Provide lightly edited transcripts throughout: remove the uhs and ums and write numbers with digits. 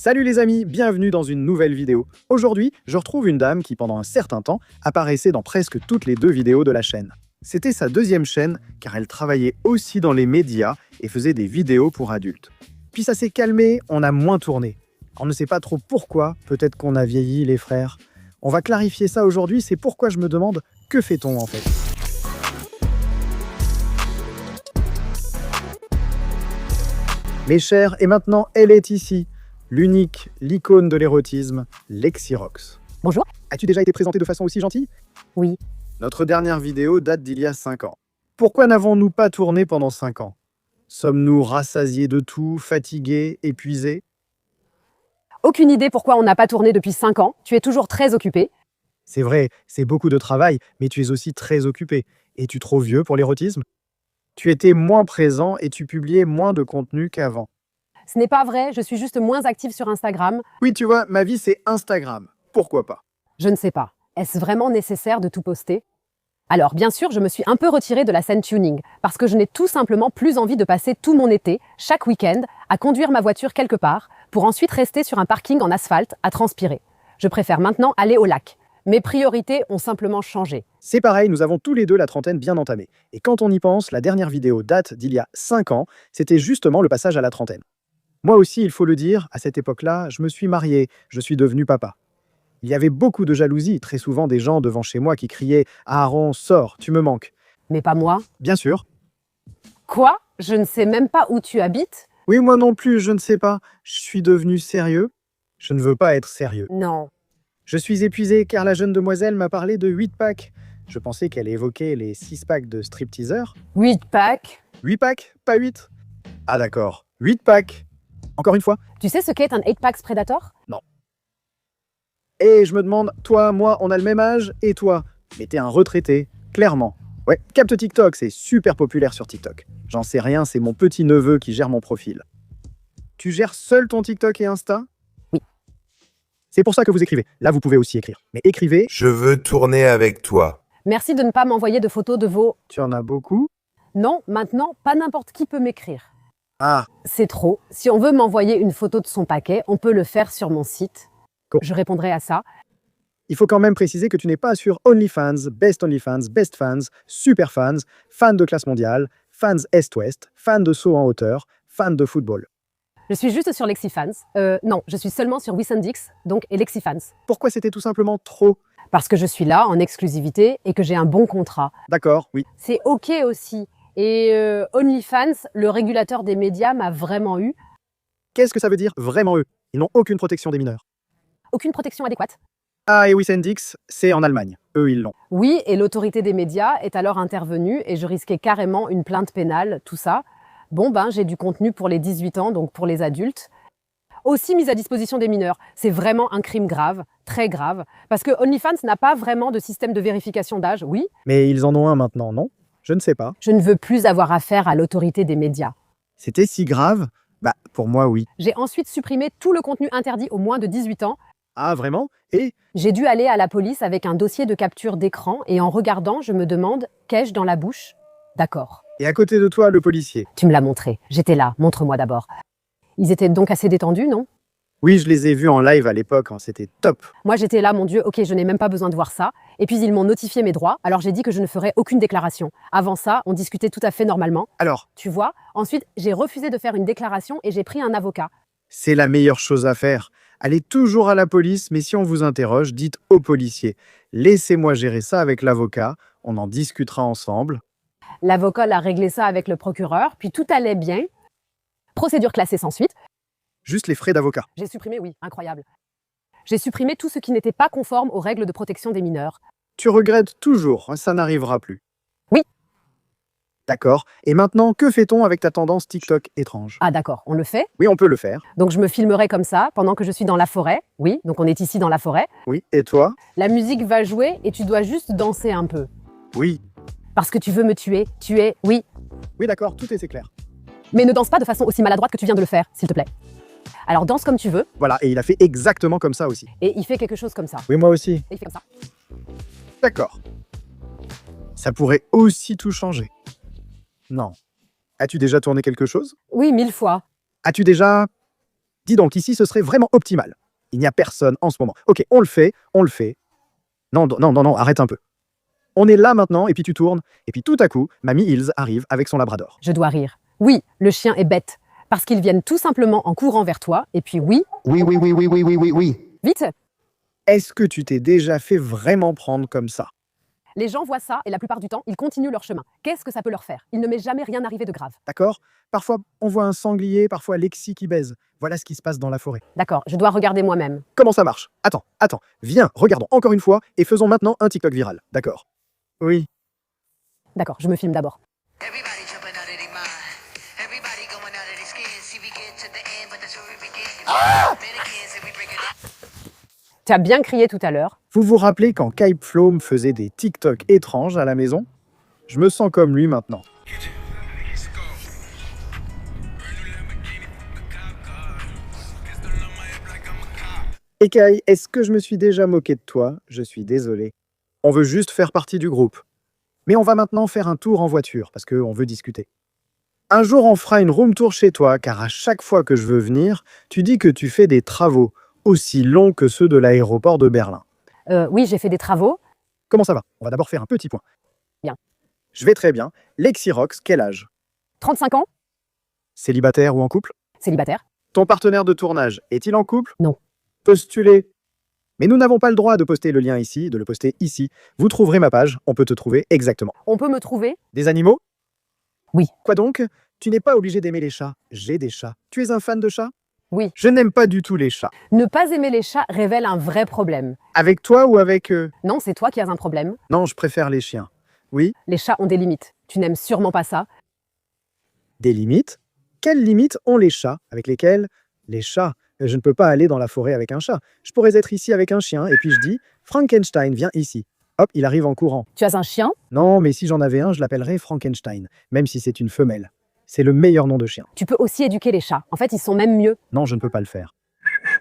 Salut les amis, bienvenue dans une nouvelle vidéo. Aujourd'hui, je retrouve une dame qui pendant un certain temps apparaissait dans presque toutes les 2 vidéos de la chaîne. C'était sa 2e chaîne car elle travaillait aussi dans les médias et faisait des vidéos pour adultes. Puis ça s'est calmé, on a moins tourné. On ne sait pas trop pourquoi, peut-être qu'on a vieilli les frères. On va clarifier ça aujourd'hui, c'est pourquoi je me demande que fait-on en fait. Mes chers, et maintenant elle est ici. L'unique, l'icône de l'érotisme, Lexirox. Bonjour. As-tu déjà été présentée de façon aussi gentille? Oui. Notre dernière vidéo date d'il y a 5 ans. Pourquoi n'avons-nous pas tourné pendant 5 ans? Sommes-nous rassasiés de tout, fatigués, épuisés? Aucune idée pourquoi on n'a pas tourné depuis 5 ans. Tu es toujours très occupé. C'est vrai, c'est beaucoup de travail, mais tu es aussi très occupé. Es-tu trop vieux pour l'érotisme? Tu étais moins présent et tu publiais moins de contenu qu'avant. Ce n'est pas vrai, je suis juste moins active sur Instagram. Oui, tu vois, ma vie c'est Instagram. Pourquoi pas? Je ne sais pas. Est-ce vraiment nécessaire de tout poster? Alors, bien sûr, je me suis un peu retirée de la scène tuning, parce que je n'ai tout simplement plus envie de passer tout mon été, chaque week-end, à conduire ma voiture quelque part, pour ensuite rester sur un parking en asphalte, à transpirer. Je préfère maintenant aller au lac. Mes priorités ont simplement changé. C'est pareil, nous avons tous les deux la trentaine bien entamée. Et quand on y pense, la dernière vidéo date d'il y a 5 ans, c'était justement le passage à la trentaine. Moi aussi, il faut le dire, à cette époque-là, je me suis marié, je suis devenu papa. Il y avait beaucoup de jalousie, très souvent des gens devant chez moi qui criaient « Aaron, sors, tu me manques ». Mais pas moi. Bien sûr. Quoi? Je ne sais même pas où tu habites? Oui, moi non plus, je ne sais pas. Je suis devenu sérieux. Je ne veux pas être sérieux. Non. Je suis épuisé car la jeune demoiselle m'a parlé de 8 packs. Je pensais qu'elle évoquait les 6 packs de stripteasers. 8 packs? 8 packs, pas 8. Ah d'accord, 8 packs. Encore une fois. Tu sais ce qu'est un 8 packs Predator? Non. Et je me demande, toi, moi, on a le même âge, et toi? Mais t'es un retraité, clairement. Ouais, capte TikTok, c'est super populaire sur TikTok. J'en sais rien, c'est mon petit-neveu qui gère mon profil. Tu gères seul ton TikTok et Insta? Oui. C'est pour ça que vous écrivez. Là, vous pouvez aussi écrire. Mais écrivez... Je veux tourner avec toi. Merci de ne pas m'envoyer de photos de vos... Tu en as beaucoup? Non, maintenant, pas n'importe qui peut m'écrire. Ah, C'est trop. Si on veut m'envoyer une photo de son paquet, on peut le faire sur mon site. Cool. Je répondrai à ça. il faut quand même préciser que tu n'es pas sur OnlyFans, Best Fans, Super Fans, fan de classe mondiale, fans Est-Ouest, fan de saut en hauteur, fan de football. Je suis juste sur Lexifans. Non, je suis seulement sur Wissendix, donc et Lexifans. Pourquoi c'était tout simplement trop? Parce que je suis là en exclusivité et que j'ai un bon contrat. D'accord, oui. C'est OK aussi. Et OnlyFans, le régulateur des médias, m'a vraiment eu. Qu'est-ce que ça veut dire vraiment eux? Ils n'ont aucune protection des mineurs. Aucune protection adéquate. Ah, et Wissendix, c'est en Allemagne. Eux, ils l'ont. Oui, et l'autorité des médias est alors intervenue et je risquais carrément une plainte pénale, tout ça. Bon, j'ai du contenu pour les 18 ans, donc pour les adultes. Aussi mise à disposition des mineurs. C'est vraiment un crime grave, très grave, parce que OnlyFans n'a pas vraiment de système de vérification d'âge, oui. Mais ils en ont un maintenant, non? Je ne sais pas. Je ne veux plus avoir affaire à l'autorité des médias. C'était si grave? Bah, pour moi, oui. J'ai ensuite supprimé tout le contenu interdit aux moins de 18 ans. Ah, vraiment? Et? J'ai dû aller à la police avec un dossier de capture d'écran et en regardant, je me demande, qu'ai-je dans la bouche? D'accord. Et à côté de toi, le policier? Tu me l'as montré. J'étais là. Montre-moi d'abord. Ils étaient donc assez détendus, non? Oui, je les ai vus en live à l'époque, hein, c'était top. Moi, j'étais là, mon Dieu, ok, je n'ai même pas besoin de voir ça. Et puis, ils m'ont notifié mes droits, alors j'ai dit que je ne ferais aucune déclaration. Avant ça, on discutait tout à fait normalement. Alors? Tu vois? Ensuite, j'ai refusé de faire une déclaration et j'ai pris un avocat. C'est la meilleure chose à faire. Allez toujours à la police, mais si on vous interroge, dites au policier. Laissez-moi gérer ça avec l'avocat, on en discutera ensemble. L'avocat a réglé ça avec le procureur, puis tout allait bien. Procédure classée sans suite. Juste les frais d'avocat. J'ai supprimé, oui, incroyable. J'ai supprimé tout ce qui n'était pas conforme aux règles de protection des mineurs. Tu regrettes toujours, ça n'arrivera plus. Oui. D'accord. Et maintenant, que fait-on avec ta tendance TikTok étrange? Ah d'accord, on le fait. Oui, on peut le faire. Donc je me filmerai comme ça pendant que je suis dans la forêt. Oui, donc on est ici dans la forêt. Oui, et toi? La musique va jouer et tu dois juste danser un peu. Oui. Parce que tu veux me tuer. Tu es, oui. Oui, d'accord, tout est clair. Mais ne danse pas de façon aussi maladroite que tu viens de le faire, s'il te plaît. Alors danse comme tu veux. Voilà, et il a fait exactement comme ça aussi. Et il fait quelque chose comme ça. Oui, moi aussi. Et il fait comme ça. D'accord. Ça pourrait aussi tout changer. Non. As-tu déjà tourné quelque chose? Oui, 1000 fois. As-tu déjà Dis donc, ici, ce serait vraiment optimal. Il n'y a personne en ce moment. Ok, on le fait, on le fait. Non, non, non, non, arrête un peu. On est là maintenant, et puis tu tournes, et puis tout à coup, Mamie Hills arrive avec son labrador. Je dois rire. Oui, le chien est bête. Parce qu'ils viennent tout simplement en courant vers toi, et puis oui, Oui. vite. Est-ce que tu t'es déjà fait vraiment prendre comme ça? Les gens voient ça, et la plupart du temps, ils continuent leur chemin. Qu'est-ce que ça peut leur faire? Il ne m'est jamais rien arrivé de grave. D'accord? Parfois, on voit un sanglier, parfois Lexi qui baise. Voilà ce qui se passe dans la forêt. D'accord, je dois regarder moi-même. Comment ça marche? Attends, viens, regardons encore une fois, et faisons maintenant un TikTok viral. D'accord? Oui. D'accord, je me filme d'abord. Everybody jumping out of their mind. Everybody going out of their skin. See, we get to the end, but that's where we begin. Mannequins, and we break it up. Tu as bien crié tout à l'heure. Vous vous rappelez quand Kype Flome faisait des TikTok étranges à la maison? Je me sens comme lui maintenant. Et Kai, est-ce que je me suis déjà moqué de toi? Je suis désolé. On veut juste faire partie du groupe. Mais on va maintenant faire un tour en voiture, parce qu'on veut discuter. Un jour, on fera une room tour chez toi, car à chaque fois que je veux venir, tu dis que tu fais des travaux, aussi longs que ceux de l'aéroport de Berlin. Oui, j'ai fait des travaux. Comment ça va? On va d'abord faire un petit point. Bien. Je vais très bien. Lexi Rox, quel âge? 35 ans, Célibataire ou en couple? célibataire. Ton partenaire de tournage est-il en couple? Non. Postulé. Mais nous n'avons pas le droit de poster le lien ici, de le poster ici. Vous trouverez ma page, on peut te trouver exactement. On peut me trouver? Des animaux? Oui. Quoi donc? Tu n'es pas obligé d'aimer les chats. J'ai des chats. Tu es un fan de chats? Oui. Je n'aime pas du tout les chats. Ne pas aimer les chats révèle un vrai problème. Avec toi ou avec eux? Non, c'est toi qui as un problème. Non, je préfère les chiens. Oui? Les chats ont des limites. Tu n'aimes sûrement pas ça. Des limites? Quelles limites ont les chats? Avec lesquelles? Les chats. Je ne peux pas aller dans la forêt avec un chat. Je pourrais être ici avec un chien, et puis je dis « Frankenstein, viens ici ». Hop, il arrive en courant. Tu as un chien? Non, mais si j'en avais un, je l'appellerais Frankenstein, même si c'est une femelle. C'est le meilleur nom de chien. Tu peux aussi éduquer les chats. En fait, ils sont même mieux. Non, je ne peux pas le faire.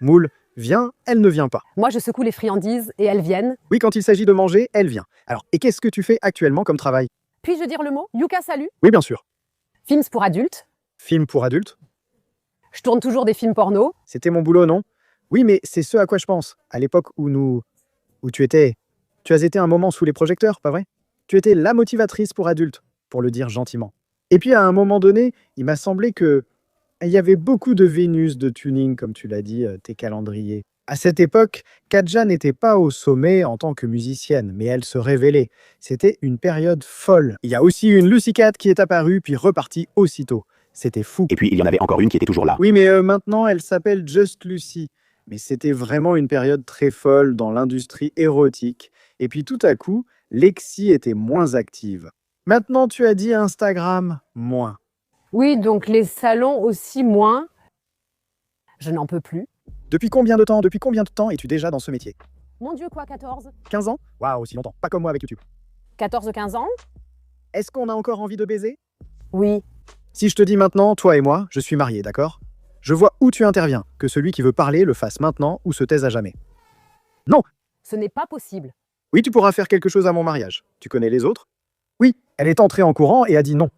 Moule, viens, elle ne vient pas. Moi, je secoue les friandises et elles viennent. Oui, quand il s'agit de manger, elle vient. Alors, et qu'est-ce que tu fais actuellement comme travail? Puis-je dire le mot? Yuka, salut. Oui, bien sûr. Films pour adultes. Film pour adultes? Je tourne toujours des films porno. C'était mon boulot, non? Oui, mais c'est ce à quoi je pense. À l'époque où tu étais... Tu as été un moment sous les projecteurs, pas vrai? Tu étais la motivatrice pour adultes, pour le dire gentiment. Et puis, à un moment donné, il m'a semblé que... Il y avait beaucoup de Vénus de tuning, comme tu l'as dit, tes calendriers. À cette époque, Katja n'était pas au sommet en tant que musicienne, mais elle se révélait. C'était une période folle. Il y a aussi une Lucy Cat qui est apparue, puis repartie aussitôt. C'était fou. Et puis, il y en avait encore une qui était toujours là. Oui, mais maintenant, elle s'appelle Just Lucy. Mais c'était vraiment une période très folle dans l'industrie érotique. Et puis tout à coup, Lexi était moins active. Maintenant, tu as dit Instagram, moins. Oui, donc les salons aussi moins. Je n'en peux plus. Depuis combien de temps es-tu déjà dans ce métier? Mon Dieu, quoi, 14? 15 ans? Waouh, aussi longtemps. Pas comme moi avec YouTube. 14-15 ans? Est-ce qu'on a encore envie de baiser? Oui. Si je te dis maintenant, toi et moi, je suis marié, d'accord? Je vois où tu interviens, que celui qui veut parler le fasse maintenant ou se taise à jamais. Non! Ce n'est pas possible. Oui, tu pourras faire quelque chose à mon mariage. Tu connais les autres? Oui, elle est entrée en courant et a dit non.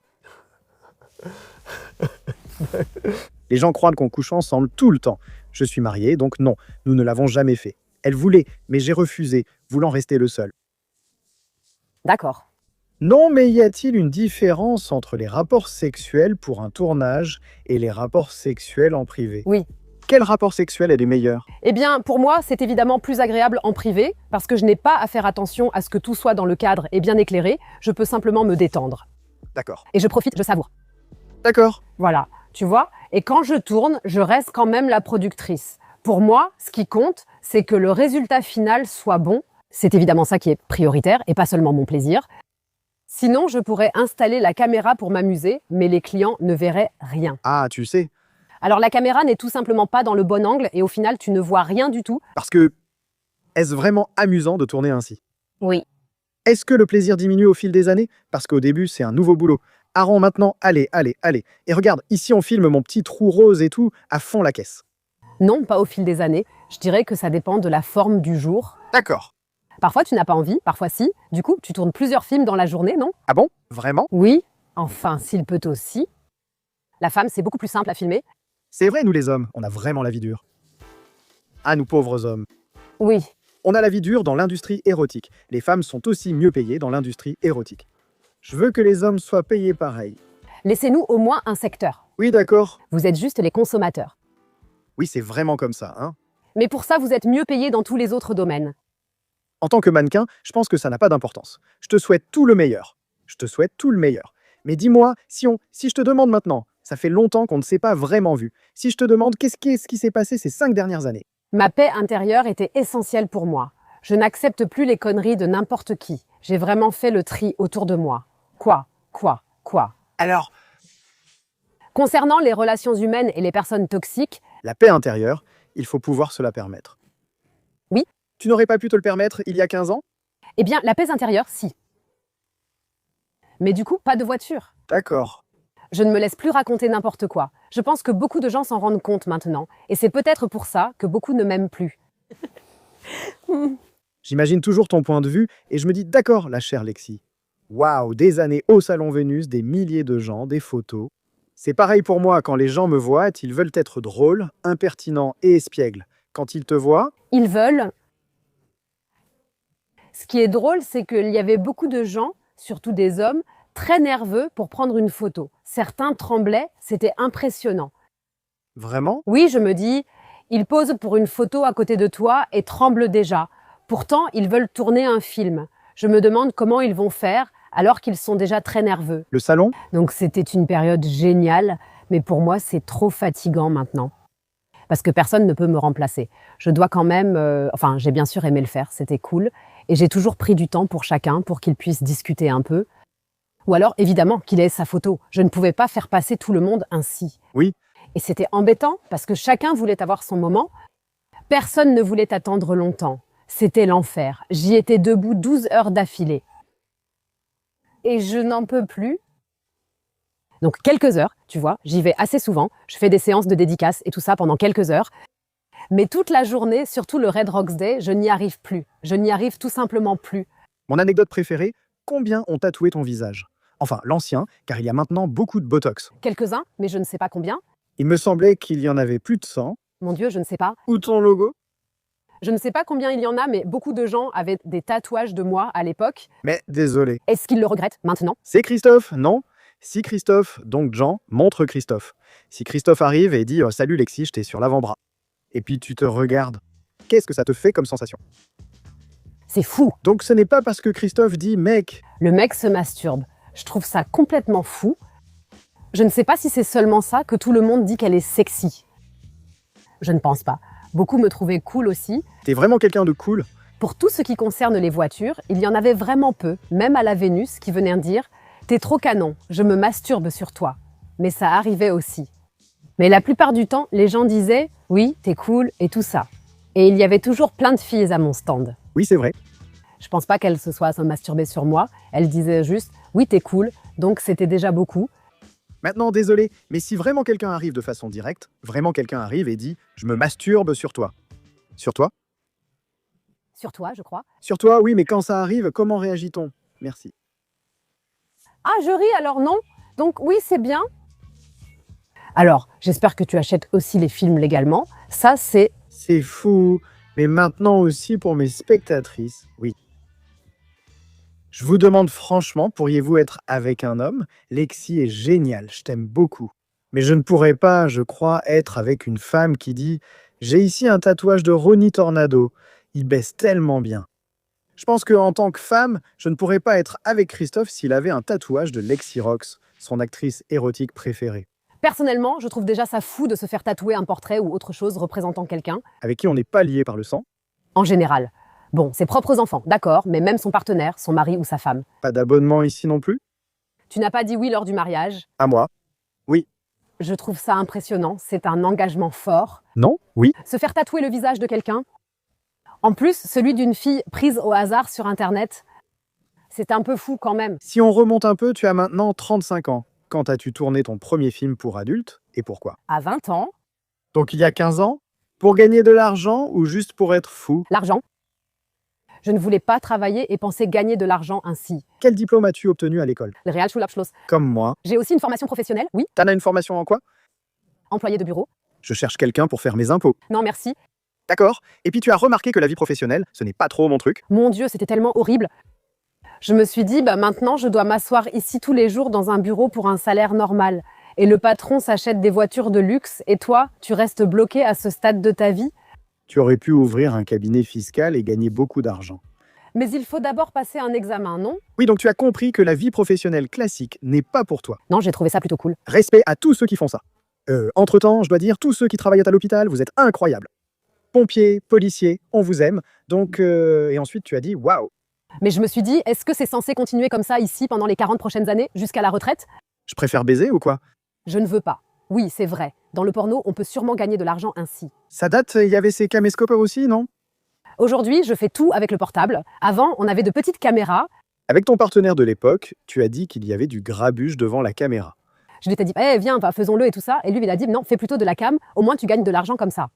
Les gens croient qu'on couche ensemble tout le temps. Je suis marié, donc non, nous ne l'avons jamais fait. Elle voulait, mais j'ai refusé, voulant rester le seul. D'accord. Non, mais y a-t-il une différence entre les rapports sexuels pour un tournage et les rapports sexuels en privé? Oui. Quel rapport sexuel est le meilleur? Eh bien, pour moi, c'est évidemment plus agréable en privé, parce que je n'ai pas à faire attention à ce que tout soit dans le cadre et bien éclairé. Je peux simplement me détendre. D'accord. Et je profite, je savoure. D'accord. Voilà, tu vois? Et quand je tourne, je reste quand même la productrice. Pour moi, ce qui compte, c'est que le résultat final soit bon. C'est évidemment ça qui est prioritaire, et pas seulement mon plaisir. Sinon, je pourrais installer la caméra pour m'amuser, mais les clients ne verraient rien. Ah, tu sais, Alors la caméra n'est tout simplement pas dans le bon angle, et au final, tu ne vois rien du tout. parce que est-ce vraiment amusant de tourner ainsi? Oui. Est-ce que le plaisir diminue au fil des années? Parce qu'au début, c'est un nouveau boulot. Aaron, maintenant, allez. Et regarde, ici, on filme mon petit trou rose et tout, à fond la caisse. Non, pas au fil des années. Je dirais que ça dépend de la forme du jour. D'accord. Parfois, tu n'as pas envie, parfois si. Du coup, tu tournes plusieurs films dans la journée, non? Ah bon? Vraiment? Oui. Enfin, s'il peut aussi. La femme, c'est beaucoup plus simple à filmer. C'est vrai, nous les hommes, on a vraiment la vie dure. Ah, nous pauvres hommes. Oui. On a la vie dure dans l'industrie érotique. Les femmes sont aussi mieux payées dans l'industrie érotique. Je veux que les hommes soient payés pareil. Laissez-nous au moins un secteur. Oui, d'accord. Vous êtes juste les consommateurs. Oui, c'est vraiment comme ça, hein. Mais pour ça, vous êtes mieux payés dans tous les autres domaines. En tant que mannequin, je pense que ça n'a pas d'importance. Je te souhaite tout le meilleur. Je te souhaite tout le meilleur. Mais dis-moi, si je te demande maintenant, ça fait longtemps qu'on ne s'est pas vraiment vu. Si je te demande qu'est-ce qui s'est passé ces 5 dernières années. Ma paix intérieure était essentielle pour moi. Je n'accepte plus les conneries de n'importe qui. J'ai vraiment fait le tri autour de moi. Quoi? Alors, Concernant les relations humaines et les personnes toxiques, la paix intérieure, il faut pouvoir se la permettre. Oui. Tu n'aurais pas pu te le permettre il y a 15 ans? eh bien, la paix intérieure, si. Mais du coup, pas de voiture. D'accord. Je ne me laisse plus raconter n'importe quoi. Je pense que beaucoup de gens s'en rendent compte maintenant. Et c'est peut-être pour ça que beaucoup ne m'aiment plus. J'imagine toujours ton point de vue et je me dis d'accord, la chère Lexi. Waouh, des années au Salon Vénus, des milliers de gens, des photos. C'est pareil pour moi, quand les gens me voient, ils veulent être drôles, impertinents et espiègles. Quand ils te voient, Ils veulent. Ce qui est drôle, c'est qu'il y avait beaucoup de gens, surtout des hommes, très nerveux pour prendre une photo. Certains tremblaient, c'était impressionnant. vraiment? Oui, je me dis, ils posent pour une photo à côté de toi et tremblent déjà. Pourtant, ils veulent tourner un film. Je me demande comment ils vont faire alors qu'ils sont déjà très nerveux. Le salon? Donc c'était une période géniale, mais pour moi, c'est trop fatigant maintenant. Parce que personne ne peut me remplacer. Je dois quand même... j'ai bien sûr aimé le faire, c'était cool. Et j'ai toujours pris du temps pour chacun, pour qu'ils puissent discuter un peu. Ou alors, évidemment, qu'il ait sa photo. Je ne pouvais pas faire passer tout le monde ainsi. Oui. Et c'était embêtant, parce que chacun voulait avoir son moment. Personne ne voulait attendre longtemps. C'était l'enfer. J'y étais debout 12 heures d'affilée. Et je n'en peux plus. Donc quelques heures, tu vois, j'y vais assez souvent. Je fais des séances de dédicaces et tout ça pendant quelques heures. Mais toute la journée, surtout le Red Rocks Day, je n'y arrive plus. Je n'y arrive tout simplement plus. Mon anecdote préférée, combien ont tatoué ton visage? Enfin, l'ancien, car il y a maintenant beaucoup de Botox. Quelques-uns, mais je ne sais pas combien. Il me semblait qu'il y en avait plus de 100. Mon Dieu, je ne sais pas. Ou ton logo? Je ne sais pas combien il y en a, mais beaucoup de gens avaient des tatouages de moi à l'époque. Mais désolé. Est-ce qu'ils le regrettent maintenant? C'est Christophe, non? Si Christophe, donc Jean, montre Christophe. Si Christophe arrive et dit Salut Lexi, je t'ai sur l'avant-bras. Et puis tu te regardes. Qu'est-ce que ça te fait comme sensation? C'est fou. Donc ce n'est pas parce que Christophe dit Mec, Le mec se masturbe. Je trouve ça complètement fou. Je ne sais pas si c'est seulement ça que tout le monde dit qu'elle est sexy. Je ne pense pas. Beaucoup me trouvaient cool aussi. t'es vraiment quelqu'un de cool? Pour tout ce qui concerne les voitures, il y en avait vraiment peu, même à la Vénus, qui venaient dire « T'es trop canon, je me masturbe sur toi ». Mais ça arrivait aussi. Mais la plupart du temps, les gens disaient « Oui, t'es cool » et tout ça. Et il y avait toujours plein de filles à mon stand. Oui, c'est vrai. Je pense pas qu'elles se soient masturbées sur moi. Elles disaient juste « Oui, t'es cool », donc c'était déjà beaucoup. Maintenant, désolé, mais si vraiment quelqu'un arrive de façon directe, vraiment quelqu'un arrive et dit « Je me masturbe sur toi ». Sur toi? Sur toi, je crois. Sur toi, oui, mais quand ça arrive, comment réagit-on? Merci. Ah, je ris alors non? Donc oui, c'est bien. Alors, j'espère que tu achètes aussi les films légalement. Ça, c'est... C'est fou, mais maintenant aussi pour mes spectatrices, oui. Je vous demande franchement, pourriez-vous être avec un homme? Lexi est géniale, je t'aime beaucoup. Mais je ne pourrais pas, je crois, être avec une femme qui dit « J'ai ici un tatouage de Ronnie Tornado, il baisse tellement bien ». Je pense qu'en tant que femme, je ne pourrais pas être avec Christophe s'il avait un tatouage de Lexi Rox, son actrice érotique préférée, Personnellement, je trouve déjà ça fou de se faire tatouer un portrait ou autre chose représentant quelqu'un, avec qui on n'est pas lié par le sang. en général. Bon, ses propres enfants, d'accord, mais même son partenaire, son mari ou sa femme. Pas d'abonnement ici non plus? Tu n'as pas dit oui lors du mariage. À moi? Je trouve ça impressionnant, c'est un engagement fort. Non? Oui? Se faire tatouer le visage de quelqu'un. En plus, celui d'une fille prise au hasard sur Internet. C'est un peu fou quand même. Si on remonte un peu, tu as maintenant 35 ans. Quand as-tu tourné ton premier film pour adultes et pourquoi? À 20 ans, Donc il y a 15 ans? Pour gagner de l'argent ou juste pour être fou? l'argent. Je ne voulais pas travailler et penser gagner de l'argent ainsi. Quel diplôme as-tu obtenu à l'école? Le Realschulabschluss. Comme moi. J'ai aussi une formation professionnelle, oui, T'en as une formation en quoi? employé de bureau. Je cherche quelqu'un pour faire mes impôts. Non, merci. D'accord. Et puis tu as remarqué que la vie professionnelle, ce n'est pas trop mon truc. Mon Dieu, c'était tellement horrible. Je me suis dit, maintenant, je dois m'asseoir ici tous les jours dans un bureau pour un salaire normal. Et le patron s'achète des voitures de luxe, et toi, tu restes bloqué à ce stade de ta vie. Tu aurais pu ouvrir un cabinet fiscal et gagner beaucoup d'argent. Mais il faut d'abord passer un examen, non? Oui, donc tu as compris que la vie professionnelle classique n'est pas pour toi. Non, j'ai trouvé ça plutôt cool. Respect à tous ceux qui font ça. Entre-temps, je dois dire, tous ceux qui travaillent à l'hôpital, vous êtes incroyables. Pompiers, policiers, on vous aime. Donc, et ensuite tu as dit, waouh, Mais je me suis dit, est-ce que c'est censé continuer comme ça ici pendant les 40 prochaines années, jusqu'à la retraite? je préfère baiser ou quoi? Je ne veux pas. Oui, c'est vrai. Dans le porno, on peut sûrement gagner de l'argent ainsi. Ça date, il y avait ces caméscopes aussi, non? Aujourd'hui, je fais tout avec le portable. Avant, on avait de petites caméras. Avec ton partenaire de l'époque, tu as dit qu'il y avait du grabuge devant la caméra. Je lui ai dit, viens, faisons-le et tout ça. Et lui, il a dit, non, fais plutôt de la cam, au moins tu gagnes de l'argent comme ça.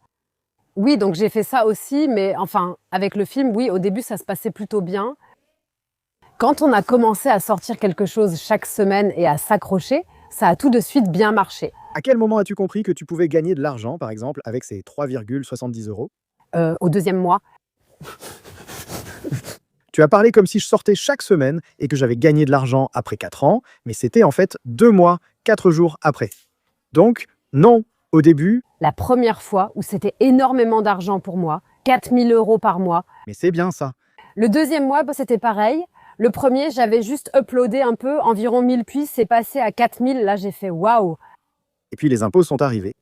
Oui, donc j'ai fait ça aussi, mais enfin, avec le film, oui, au début, ça se passait plutôt bien. Quand on a commencé à sortir quelque chose chaque semaine et à s'accrocher, ça a tout de suite bien marché. À quel moment as-tu compris que tu pouvais gagner de l'argent, par exemple, avec ces 3,70 €? Au deuxième mois, Tu as parlé comme si je sortais chaque semaine et que j'avais gagné de l'argent après 4 ans, mais c'était en fait 2 mois, 4 jours après. Donc, non, au début, la première fois où c'était énormément d'argent pour moi, 4000 € par mois. mais c'est bien ça. Le deuxième mois, c'était pareil. Le premier, j'avais juste uploadé un peu, environ 1000, puis c'est passé à 4000. Là, j'ai fait waouh. Et puis les impôts sont arrivés.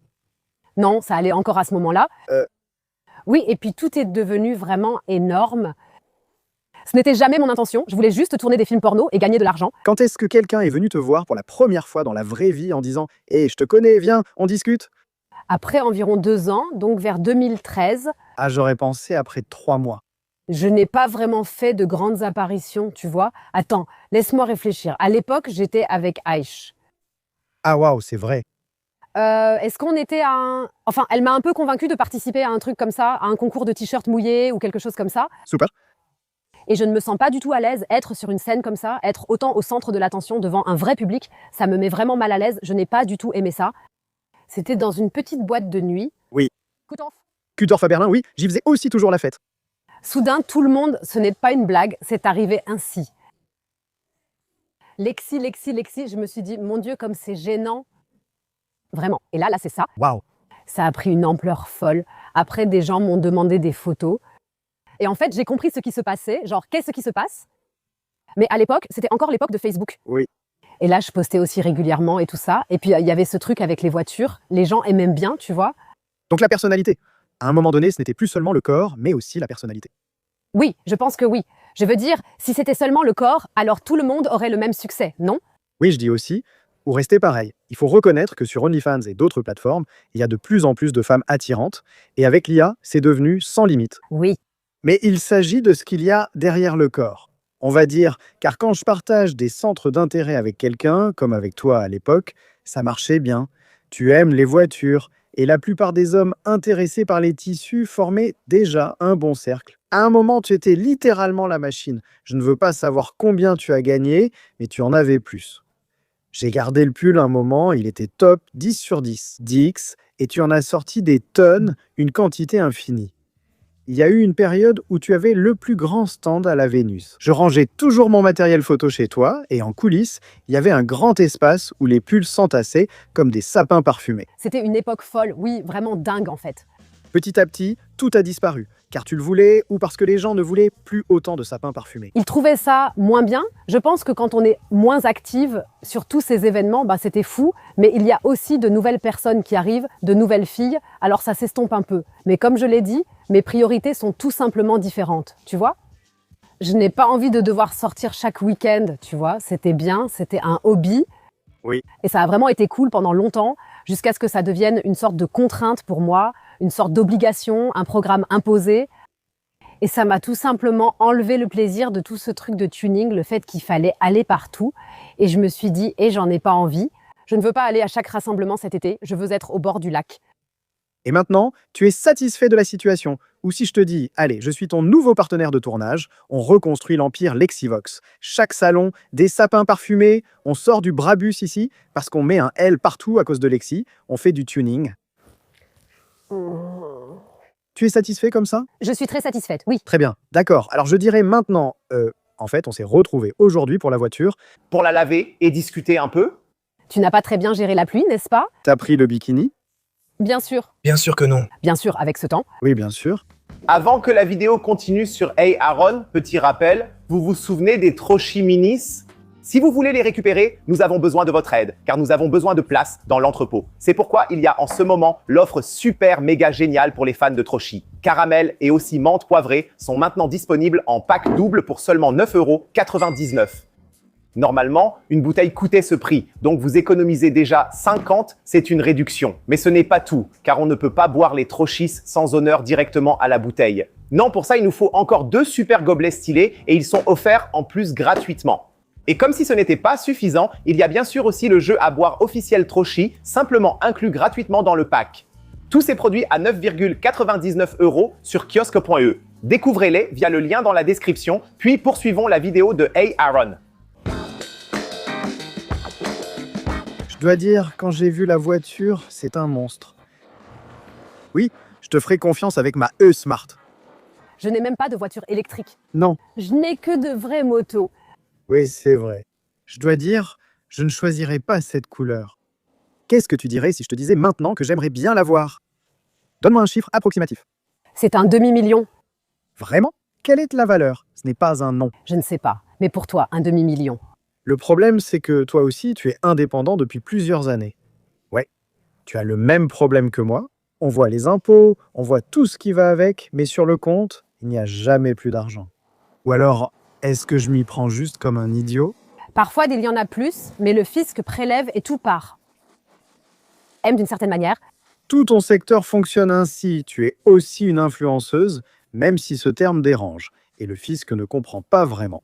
Non, ça allait encore à ce moment-là. Euh. Oui, et puis tout est devenu vraiment énorme. Ce n'était jamais mon intention. Je voulais juste tourner des films porno et gagner de l'argent. Quand est-ce que quelqu'un est venu te voir pour la première fois dans la vraie vie en disant « Hé, je te connais, viens, on discute ?» Après environ 2 ans, donc vers 2013, Ah, j'aurais pensé après 3 mois. je n'ai pas vraiment fait de grandes apparitions, tu vois. Attends, laisse-moi réfléchir. À l'époque, j'étais avec Aïch. Ah waouh, c'est vrai. Est-ce qu'on était à un... Enfin, elle m'a un peu convaincue de participer à un truc comme ça, à un concours de t-shirts mouillés ou quelque chose comme ça. Super. Et je ne me sens pas du tout à l'aise être sur une scène comme ça, être autant au centre de l'attention devant un vrai public. Ça me met vraiment mal à l'aise. Je n'ai pas du tout aimé ça. C'était dans une petite boîte de nuit. Oui. Coutanf. Kutorf à Berlin, oui, j'y faisais aussi toujours la fête. Soudain, tout le monde, ce n'est pas une blague, c'est arrivé ainsi. Lexi, je me suis dit, mon Dieu, comme c'est gênant. Vraiment. Et là, c'est ça. Waouh. Ça a pris une ampleur folle. Après, des gens m'ont demandé des photos. Et en fait, j'ai compris ce qui se passait. Genre, qu'est-ce qui se passe? Mais à l'époque, c'était encore l'époque de Facebook. Oui. Et là, je postais aussi régulièrement et tout ça. Et puis, il y avait ce truc avec les voitures. Les gens aimaient bien, tu vois. Donc la personnalité. À un moment donné, ce n'était plus seulement le corps, mais aussi la personnalité. Oui, je pense que oui. Je veux dire, si c'était seulement le corps, alors tout le monde aurait le même succès, non? Oui, je dis aussi, ou rester pareil. Il faut reconnaître que sur OnlyFans et d'autres plateformes, il y a de plus en plus de femmes attirantes, et avec l'IA, c'est devenu sans limite. Oui. Mais il s'agit de ce qu'il y a derrière le corps. On va dire, car quand je partage des centres d'intérêt avec quelqu'un, comme avec toi à l'époque, ça marchait bien. Tu aimes les voitures, et la plupart des hommes intéressés par les tissus formaient déjà un bon cercle. À un moment, tu étais littéralement la machine. Je ne veux pas savoir combien tu as gagné, mais tu en avais plus. J'ai gardé le pull un moment, il était top, 10 sur 10, 10x, et tu en as sorti des tonnes, une quantité infinie. Il y a eu une période où tu avais le plus grand stand à la Vénus. Je rangeais toujours mon matériel photo chez toi, et en coulisses, il y avait un grand espace où les pulls s'entassaient comme des sapins parfumés. C'était une époque folle, oui, vraiment dingue en fait. Petit à petit, tout a disparu, car tu le voulais ou parce que les gens ne voulaient plus autant de sapins parfumés. Ils trouvaient ça moins bien. Je pense que quand on est moins active sur tous ces événements, c'était fou. Mais il y a aussi de nouvelles personnes qui arrivent, de nouvelles filles. Alors ça s'estompe un peu. Mais comme je l'ai dit, mes priorités sont tout simplement différentes. Tu vois? Je n'ai pas envie de devoir sortir chaque week-end. Tu vois? C'était bien, c'était un hobby. Oui. Et ça a vraiment été cool pendant longtemps, jusqu'à ce que ça devienne une sorte de contrainte pour moi, une sorte d'obligation, un programme imposé. Et ça m'a tout simplement enlevé le plaisir de tout ce truc de tuning, le fait qu'il fallait aller partout. Et je me suis dit, j'en ai pas envie. Je ne veux pas aller à chaque rassemblement cet été, je veux être au bord du lac. Et maintenant, tu es satisfait de la situation. Ou si je te dis, allez, je suis ton nouveau partenaire de tournage, on reconstruit l'empire Lexivox. Chaque salon, des sapins parfumés, on sort du Brabus ici, parce qu'on met un L partout à cause de Lexi, on fait du tuning. Tu es satisfait comme ça? Je suis très satisfaite, oui. Très bien, d'accord. Alors je dirais maintenant, en fait, on s'est retrouvés aujourd'hui pour la voiture. Pour la laver et discuter un peu. Tu n'as pas très bien géré la pluie, n'est-ce pas? T'as pris le bikini? Bien sûr. Bien sûr que non. Bien sûr, avec ce temps. Oui, bien sûr. Avant que la vidéo continue sur Hey Aaron, petit rappel, vous vous souvenez des Troshi Minis? Si vous voulez les récupérer, nous avons besoin de votre aide, car nous avons besoin de place dans l'entrepôt. C'est pourquoi il y a en ce moment l'offre super méga géniale pour les fans de Troshi. Caramel et aussi menthe poivrée sont maintenant disponibles en pack double pour seulement 9,99 €. Normalement, une bouteille coûtait ce prix, donc vous économisez déjà 50, c'est une réduction. Mais ce n'est pas tout, car on ne peut pas boire les Trochis sans honneur directement à la bouteille. Non, pour ça, il nous faut encore 2 super gobelets stylés et ils sont offerts en plus gratuitement. Et comme si ce n'était pas suffisant, il y a bien sûr aussi le jeu à boire officiel Trochi, simplement inclus gratuitement dans le pack. Tous ces produits à 9,99 € sur kiosque.e. Découvrez-les via le lien dans la description, puis poursuivons la vidéo de Hey Aaron. Je dois dire, quand j'ai vu la voiture, c'est un monstre. Oui, je te ferai confiance avec ma E-Smart. Je n'ai même pas de voiture électrique. Non, Je n'ai que de vraies motos. oui, c'est vrai. Je dois dire, je ne choisirais pas cette couleur. Qu'est-ce que tu dirais si je te disais maintenant que j'aimerais bien la voir? Donne-moi un chiffre approximatif. C'est un demi-million. Vraiment? Quelle est la valeur? Ce n'est pas un nom. Je ne sais pas. Mais pour toi, un demi-million. Le problème, c'est que toi aussi, tu es indépendant depuis plusieurs années. Ouais, tu as le même problème que moi. On voit les impôts, on voit tout ce qui va avec, mais sur le compte, il n'y a jamais plus d'argent. Ou alors, est-ce que je m'y prends juste comme un idiot? Parfois, il y en a plus, mais le fisc prélève et tout part. M d'une certaine manière. Tout ton secteur fonctionne ainsi. Tu es aussi une influenceuse, même si ce terme dérange. Et le fisc ne comprend pas vraiment.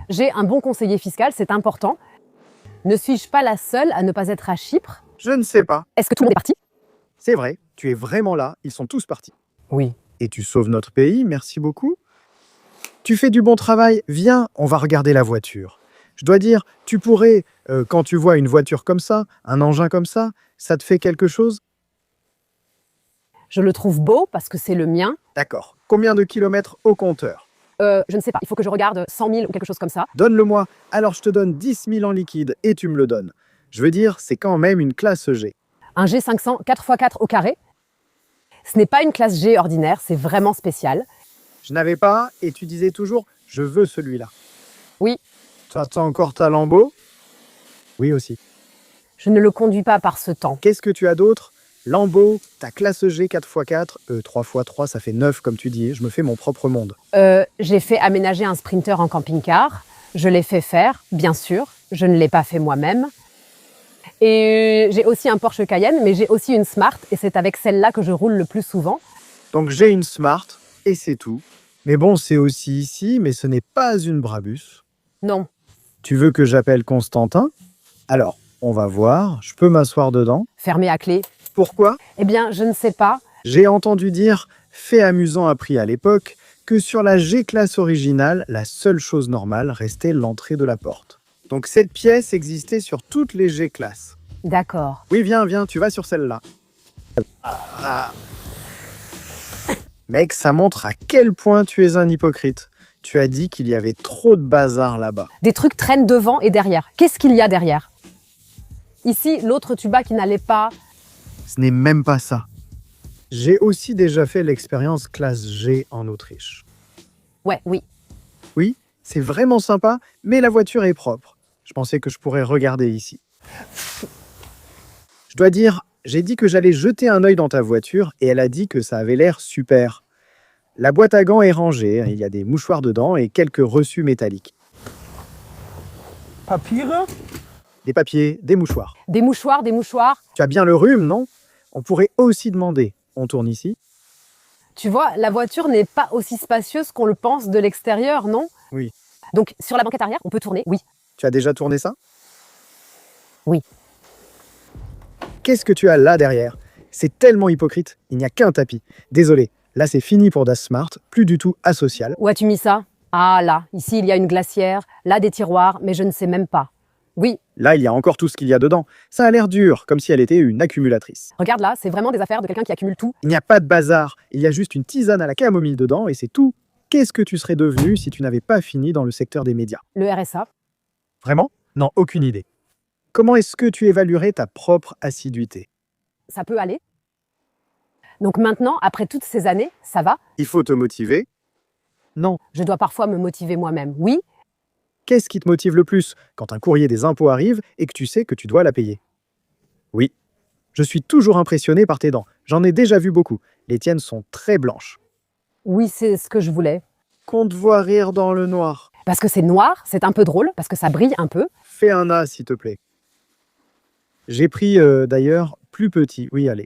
J'ai un bon conseiller fiscal, c'est important. Ne suis-je pas la seule à ne pas être à Chypre? Je ne sais pas. Est-ce que tout le monde est parti? C'est vrai, tu es vraiment là. Ils sont tous partis. Oui. Et tu sauves notre pays, merci beaucoup. Tu fais du bon travail, viens, on va regarder la voiture. Je dois dire, tu pourrais, quand tu vois une voiture comme ça, un engin comme ça te fait quelque chose? Je le trouve beau parce que c'est le mien. D'accord. Combien de kilomètres au compteur? Je ne sais pas, il faut que je regarde 100 000 ou quelque chose comme ça. Donne-le-moi, alors je te donne 10 000 en liquide et tu me le donnes. Je veux dire, c'est quand même une classe G. Un G500 4x4 au carré. Ce n'est pas une classe G ordinaire, c'est vraiment spécial. Je n'avais pas, et tu disais toujours, je veux celui-là. Oui. T'as encore ta Lambo? Oui aussi. Je ne le conduis pas par ce temps. Qu'est-ce que tu as d'autre? Lambo, ta classe G 4x4, 3x3, ça fait 9 comme tu dis, je me fais mon propre monde. J'ai fait aménager un Sprinter en camping-car. Je l'ai fait faire, bien sûr. Je ne l'ai pas fait moi-même. Et j'ai aussi un Porsche Cayenne, mais j'ai aussi une Smart, et c'est avec celle-là que je roule le plus souvent. Donc j'ai une Smart, et c'est tout. Mais bon, c'est aussi ici, mais ce n'est pas une Brabus. Non. Tu veux que j'appelle Constantin? Alors, on va voir, je peux m'asseoir dedans. Fermé à clé. Pourquoi? Eh bien, je ne sais pas. J'ai entendu dire, fait amusant appris à l'époque, que sur la G-classe originale, la seule chose normale restait l'entrée de la porte. Donc cette pièce existait sur toutes les G-classes. D'accord. Oui, viens, tu vas sur celle-là. Ah. Mec, ça montre à quel point tu es un hypocrite. Tu as dit qu'il y avait trop de bazar là-bas. Des trucs traînent devant et derrière. Qu'est-ce qu'il y a derrière? Ici, l'autre tuba qui n'allait pas. Ce n'est même pas ça. J'ai aussi déjà fait l'expérience classe G en Autriche. Ouais, oui. Oui, c'est vraiment sympa, mais la voiture est propre. Je pensais que je pourrais regarder ici. Je dois dire, j'ai dit que j'allais jeter un œil dans ta voiture et elle a dit que ça avait l'air super. La boîte à gants est rangée, il y a des mouchoirs dedans et quelques reçus métalliques. Papiere? Des papiers, des mouchoirs. Des mouchoirs, des mouchoirs. Tu as bien le rhume, non? On pourrait aussi demander. On tourne ici? Tu vois, la voiture n'est pas aussi spacieuse qu'on le pense de l'extérieur, non? Oui. Donc, sur la banquette arrière, on peut tourner? Oui. Tu as déjà tourné ça? Oui. Qu'est-ce que tu as là derrière? C'est tellement hypocrite, il n'y a qu'un tapis. Désolé, là c'est fini pour Das Smart, plus du tout asocial. Où as-tu mis ça? Ah, là. Ici, il y a une glacière. Là, des tiroirs, mais je ne sais même pas. Oui, Là, il y a encore tout ce qu'il y a dedans. Ça a l'air dur, comme si elle était une accumulatrice. regarde là, c'est vraiment des affaires de quelqu'un qui accumule tout. Il n'y a pas de bazar, il y a juste une tisane à la camomille dedans et c'est tout. Qu'est-ce que tu serais devenu si tu n'avais pas fini dans le secteur des médias? Le RSA. Vraiment? Non, aucune idée. Comment est-ce que tu évaluerais ta propre assiduité? Ça peut aller. Donc maintenant, après toutes ces années, ça va. Il faut te motiver? Non. Je dois parfois me motiver moi-même. Oui, Qu'est-ce qui te motive le plus quand un courrier des impôts arrive et que tu sais que tu dois la payer? Oui. Je suis toujours impressionné par tes dents. J'en ai déjà vu beaucoup. Les tiennes sont très blanches. oui, c'est ce que je voulais. Qu'on te voit rire dans le noir. Parce que c'est noir, c'est un peu drôle, parce que ça brille un peu. Fais un A, s'il te plaît. J'ai pris, d'ailleurs, plus petit. Oui, allez.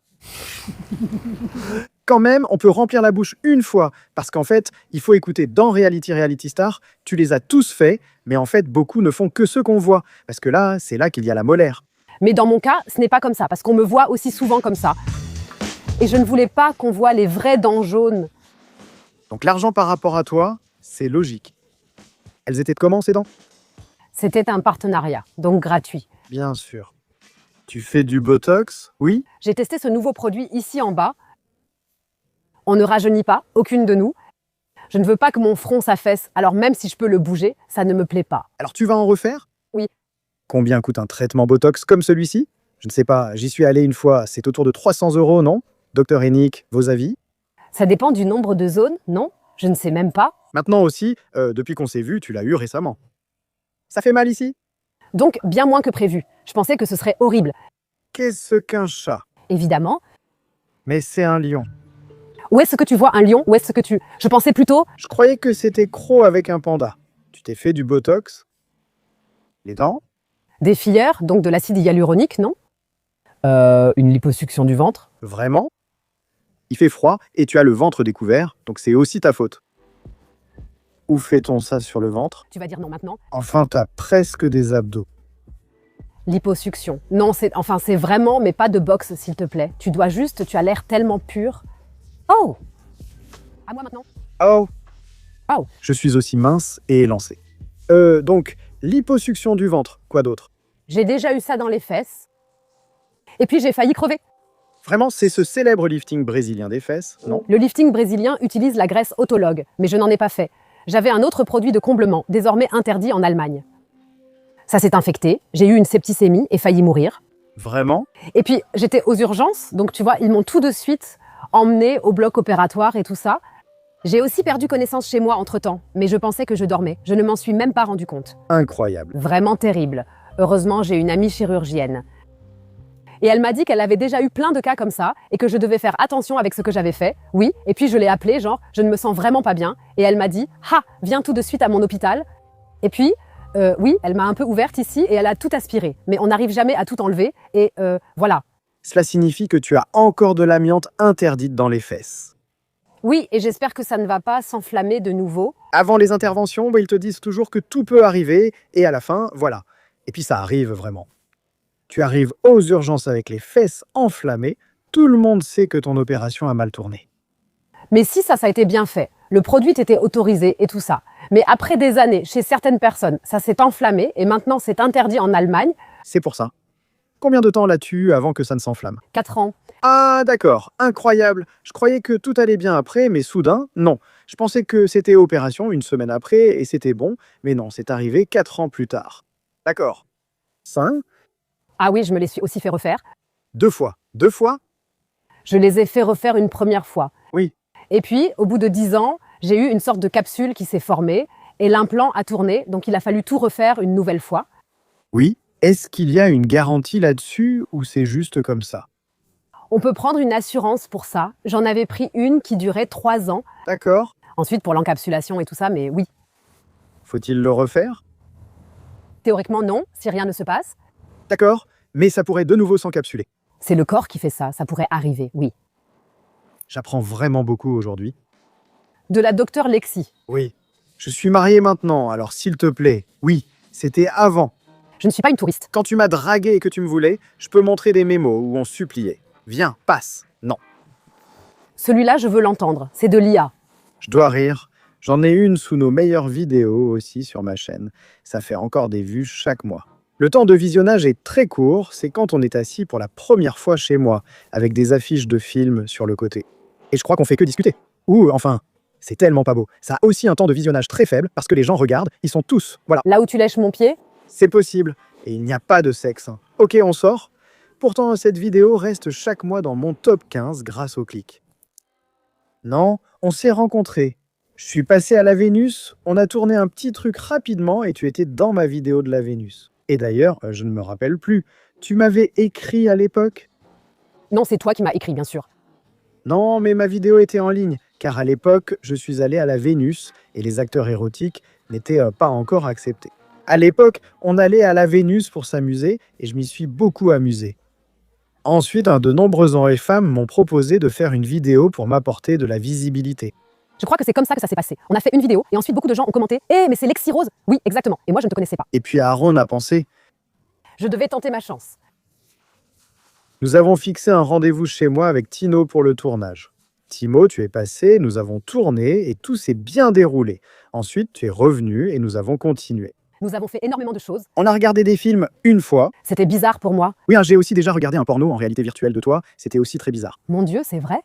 Quand même, on peut remplir la bouche une fois, parce qu'en fait, il faut écouter dans Reality Star, tu les as tous faits, mais en fait, beaucoup ne font que ceux qu'on voit, parce que là, c'est là qu'il y a la molaire. Mais dans mon cas, ce n'est pas comme ça, parce qu'on me voit aussi souvent comme ça. Et je ne voulais pas qu'on voit les vraies dents jaunes. Donc l'argent par rapport à toi, c'est logique. Elles étaient de comment, ces dents? C'était un partenariat, donc gratuit. Bien sûr. Tu fais du Botox? Oui. J'ai testé ce nouveau produit ici en bas. On ne rajeunit pas, aucune de nous. Je ne veux pas que mon front s'affaisse, alors même si je peux le bouger, ça ne me plaît pas. Alors tu vas en refaire? Oui. Combien coûte un traitement Botox comme celui-ci? Je ne sais pas, j'y suis allé une fois, c'est autour de 300 €, non? Docteur Hennick, vos avis? Ça dépend du nombre de zones, non? Je ne sais même pas. Maintenant aussi, depuis qu'on s'est vu, tu l'as eu récemment. Ça fait mal ici? Donc, bien moins que prévu. Je pensais que ce serait horrible. Qu'est-ce qu'un chat? Évidemment. Mais c'est un lion. Où est-ce que tu vois un lion? Où est-ce que tu... Je pensais plutôt... Je croyais que c'était Croc avec un panda. Tu t'es fait du Botox? Les dents? Des fillers, donc de l'acide hyaluronique, non? Une liposuction du ventre. Vraiment? Il fait froid et tu as le ventre découvert, donc c'est aussi ta faute. Où fait-on ça sur le ventre? Tu vas dire non maintenant. Enfin, t'as presque des abdos. Liposuction. Non, c'est vraiment, mais pas de boxe, s'il te plaît. Tu dois juste, tu as l'air tellement pur. Oh! À moi maintenant. Oh! Oh. Je suis aussi mince et élancé. Donc, liposuction du ventre, quoi d'autre? J'ai déjà eu ça dans les fesses. Et puis j'ai failli crever. Vraiment, c'est ce célèbre lifting brésilien des fesses, non? Le lifting brésilien utilise la graisse autologue, mais je n'en ai pas fait. J'avais un autre produit de comblement, désormais interdit en Allemagne. Ça s'est infecté, j'ai eu une septicémie et failli mourir. Vraiment? Et puis j'étais aux urgences, donc tu vois, ils m'ont tout de suite emmenée au bloc opératoire et tout ça. J'ai aussi perdu connaissance chez moi entre-temps, mais je pensais que je dormais. Je ne m'en suis même pas rendu compte. Incroyable. Vraiment terrible. Heureusement, j'ai une amie chirurgienne. Et elle m'a dit qu'elle avait déjà eu plein de cas comme ça et que je devais faire attention avec ce que j'avais fait. Oui, et puis je l'ai appelée, genre, je ne me sens vraiment pas bien. Et elle m'a dit, « Ah, viens tout de suite à mon hôpital. » Et puis, oui, elle m'a un peu ouverte ici et elle a tout aspiré. Mais on n'arrive jamais à tout enlever et voilà. Cela signifie que tu as encore de l'amiante interdite dans les fesses. Oui, et j'espère que ça ne va pas s'enflammer de nouveau. Avant les interventions, ils te disent toujours que tout peut arriver, et à la fin, voilà. Et puis ça arrive vraiment. Tu arrives aux urgences avec les fesses enflammées, tout le monde sait que ton opération a mal tourné. Mais si ça a été bien fait, le produit était autorisé et tout ça. Mais après des années, chez certaines personnes, ça s'est enflammé et maintenant c'est interdit en Allemagne. C'est pour ça. Combien de temps l'as-tu eu avant que ça ne s'enflamme? 4 ans. Ah d'accord, incroyable. Je croyais que tout allait bien après, mais soudain, non. Je pensais que c'était opération une semaine après et c'était bon, mais non, c'est arrivé 4 ans plus tard. D'accord. 5? Ah oui, je me les suis aussi fait refaire. 2 fois. 2 fois? Je les ai fait refaire une première fois. Oui. Et puis, au bout de 10 ans, j'ai eu une sorte de capsule qui s'est formée et l'implant a tourné, donc il a fallu tout refaire une nouvelle fois. Oui. Est-ce qu'il y a une garantie là-dessus ou c'est juste comme ça? On peut prendre une assurance pour ça. J'en avais pris une qui durait 3 ans. D'accord. Ensuite, pour l'encapsulation et tout ça, mais oui. Faut-il le refaire? Théoriquement, non, si rien ne se passe. D'accord, mais ça pourrait de nouveau s'encapsuler. C'est le corps qui fait ça, ça pourrait arriver, oui. J'apprends vraiment beaucoup aujourd'hui. De la docteure Lexi. Oui. Je suis marié maintenant, alors s'il te plaît, oui, c'était avant. Je ne suis pas une touriste. Quand tu m'as dragué et que tu me voulais, je peux montrer des mémos où on suppliait. Viens, passe. Non. Celui-là, je veux l'entendre. C'est de l'IA. Je dois rire. J'en ai une sous nos meilleures vidéos aussi sur ma chaîne. Ça fait encore des vues chaque mois. Le temps de visionnage est très court, c'est quand on est assis pour la première fois chez moi, avec des affiches de films sur le côté. Et je crois qu'on fait que discuter. Ou, enfin, c'est tellement pas beau. Ça a aussi un temps de visionnage très faible, parce que les gens regardent, ils sont tous, voilà. Là où tu lèches mon pied? C'est possible, et il n'y a pas de sexe. Ok, on sort. Pourtant, cette vidéo reste chaque mois dans mon top 15 grâce au clic. Non, on s'est rencontrés. Je suis passé à la Vénus, on a tourné un petit truc rapidement et tu étais dans ma vidéo de la Vénus. Et d'ailleurs, je ne me rappelle plus, tu m'avais écrit à l'époque? Non, c'est toi qui m'as écrit, bien sûr. Non, mais ma vidéo était en ligne, car à l'époque, je suis allé à la Vénus et les acteurs érotiques n'étaient pas encore acceptés. À l'époque, on allait à la Vénus pour s'amuser et je m'y suis beaucoup amusé. Ensuite, de nombreux hommes et femmes m'ont proposé de faire une vidéo pour m'apporter de la visibilité. Je crois que c'est comme ça que ça s'est passé. On a fait une vidéo et ensuite beaucoup de gens ont commenté « Eh, mais c'est Lexi Rose !» Oui, exactement. Et moi, je ne te connaissais pas. Et puis Aaron a pensé, Je devais tenter ma chance. nous avons fixé un rendez-vous chez moi avec Tino pour le tournage. Timo, tu es passé, nous avons tourné et tout s'est bien déroulé. Ensuite, tu es revenu et nous avons continué. Nous avons fait énormément de choses. On a regardé des films une fois. C'était bizarre pour moi. Oui, j'ai aussi déjà regardé un porno en réalité virtuelle de toi. C'était aussi très bizarre. Mon Dieu, c'est vrai?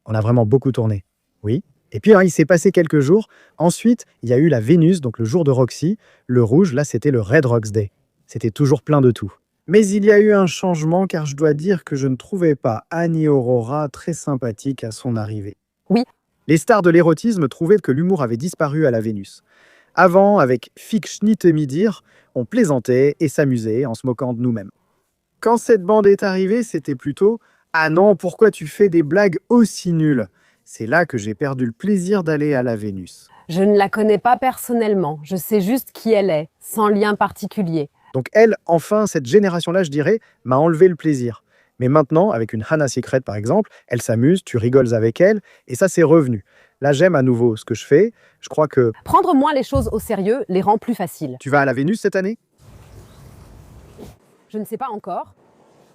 On a vraiment beaucoup tourné. Oui. Et puis, il s'est passé quelques jours. Ensuite, il y a eu la Vénus, donc le jour de Roxy. Le rouge, là, c'était le Red Rocks Day. C'était toujours plein de tout. Mais il y a eu un changement car je dois dire que je ne trouvais pas Annie Aurora très sympathique à son arrivée. Oui. Les stars de l'érotisme trouvaient que l'humour avait disparu à la Vénus. Avant, avec Fick Schnittemidir, on plaisantait et s'amusait en se moquant de nous-mêmes. Quand cette bande est arrivée, c'était plutôt « Ah non, pourquoi tu fais des blagues aussi nulles ?» C'est là que j'ai perdu le plaisir d'aller à la Vénus. Je ne la connais pas personnellement. Je sais juste qui elle est, sans lien particulier. Donc elle, enfin, cette génération-là, je dirais, m'a enlevé le plaisir. Mais maintenant, avec une Hannah Secret par exemple, elle s'amuse, tu rigoles avec elle, et ça c'est revenu. Là, j'aime à nouveau ce que je fais. Je crois que... Prendre moins les choses au sérieux les rend plus faciles. Tu vas à la Vénus cette année? Je ne sais pas encore.